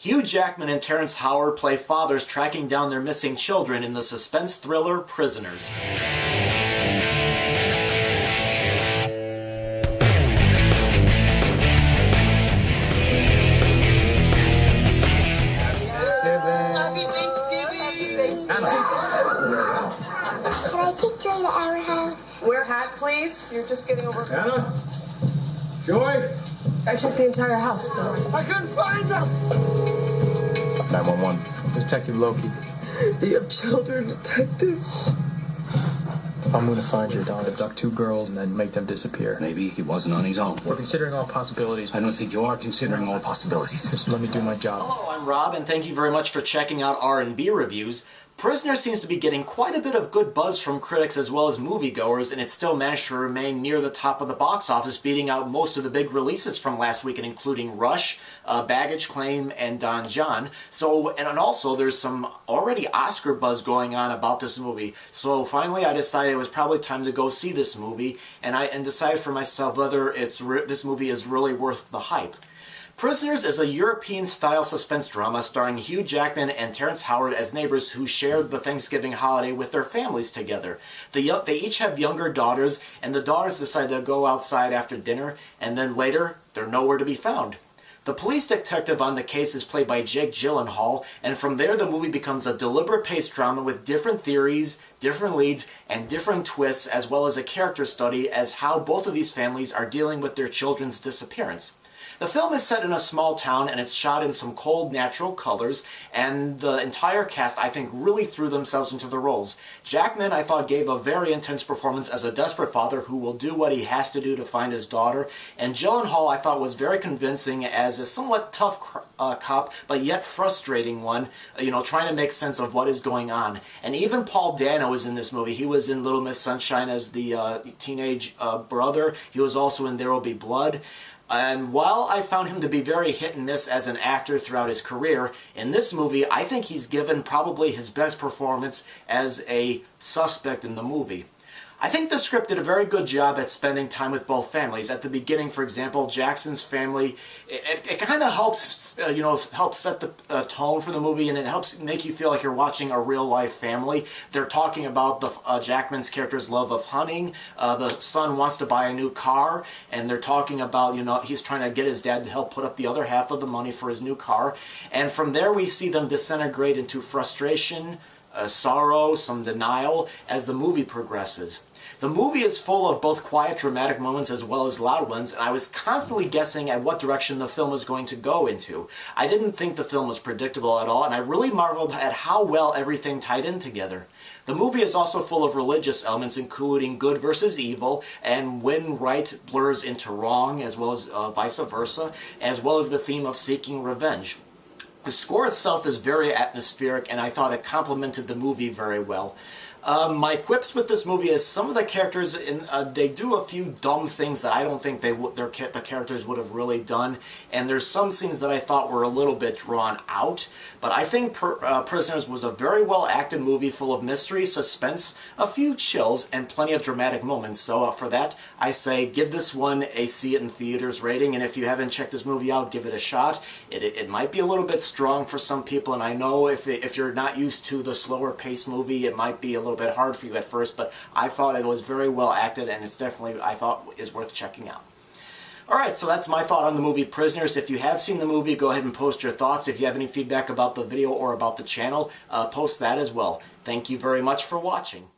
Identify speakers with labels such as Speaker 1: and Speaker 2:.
Speaker 1: Hugh Jackman and Terrence Howard play fathers tracking down their missing children in the suspense thriller Prisoners.
Speaker 2: Can I take Joy to our house?
Speaker 3: Wear a hat, please. You're just getting over.
Speaker 4: Anna? Joy?
Speaker 3: I checked the entire house, though.
Speaker 4: I couldn't find them! 911.
Speaker 5: Detective Loki.
Speaker 3: Do you have children, detective?
Speaker 5: I'm going to find your daughter, abduct 2 girls, and then make them disappear.
Speaker 6: Maybe he wasn't on his own.
Speaker 5: We're considering all possibilities.
Speaker 6: I don't think you are considering all possibilities.
Speaker 5: Just let me do my job.
Speaker 1: Hello, I'm Rob, and thank you very much for checking out R&B Reviews. Prisoner seems to be getting quite a bit of good buzz from critics as well as moviegoers, and it still managed to remain near the top of the box office, beating out most of the big releases from last weekend, including Rush, Baggage Claim, and Don John. And also there's some already Oscar buzz going on about this movie. So finally I decided it was probably time to go see this movie, and decided for myself whether this movie is really worth the hype. Prisoners is a European-style suspense drama starring Hugh Jackman and Terrence Howard as neighbors who shared the Thanksgiving holiday with their families together. They each have younger daughters, and the daughters decide to go outside after dinner, and then later, they're nowhere to be found. The police detective on the case is played by Jake Gyllenhaal, and from there the movie becomes a deliberate-paced drama with different theories, different leads, and different twists, as well as a character study as how both of these families are dealing with their children's disappearance. The film is set in a small town, and it's shot in some cold, natural colors, and the entire cast, I think, really threw themselves into the roles. Jackman, I thought, gave a very intense performance as a desperate father who will do what he has to do to find his daughter, and Gyllenhaal, I thought, was very convincing as a somewhat tough cop, but yet frustrating one, trying to make sense of what is going on. And even Paul Dano is in this movie. He was in Little Miss Sunshine as the teenage brother. He was also in There Will Be Blood. And while I found him to be very hit and miss as an actor throughout his career, in this movie I think he's given probably his best performance as a suspect in the movie. I think the script did a very good job at spending time with both families. At the beginning, for example, Jackson's family, it kind of helps, helps set the tone for the movie, and it helps make you feel like you're watching a real-life family. They're talking about Jackman's character's love of hunting. The son wants to buy a new car, and they're talking about, he's trying to get his dad to help put up the other half of the money for his new car. And from there, we see them disintegrate into frustration, sorrow, some denial as the movie progresses. The movie is full of both quiet, dramatic moments as well as loud ones, and I was constantly guessing at what direction the film was going to go into. I didn't think the film was predictable at all, and I really marveled at how well everything tied in together. The movie is also full of religious elements, including good versus evil, and when right blurs into wrong, as well as vice versa, as well as the theme of seeking revenge. The score itself is very atmospheric, and I thought it complemented the movie very well. My quips with this movie is some of the characters, they do a few dumb things that I don't think the characters would have really done, and there's some scenes that I thought were a little bit drawn out, but I think Prisoners was a very well acted movie full of mystery, suspense, a few chills, and plenty of dramatic moments. So for that, I say give this one a see it in theaters rating, and if you haven't checked this movie out, give it a shot. It might be a little bit strong for some people, and I know if you're not used to the slower paced movie, it might be a little bit hard for you at first, but I thought it was very well acted, and it's definitely, I thought, is worth checking out. Alright, so that's my thought on the movie Prisoners. If you have seen the movie, go ahead and post your thoughts. If you have any feedback about the video or about the channel, post that as well. Thank you very much for watching.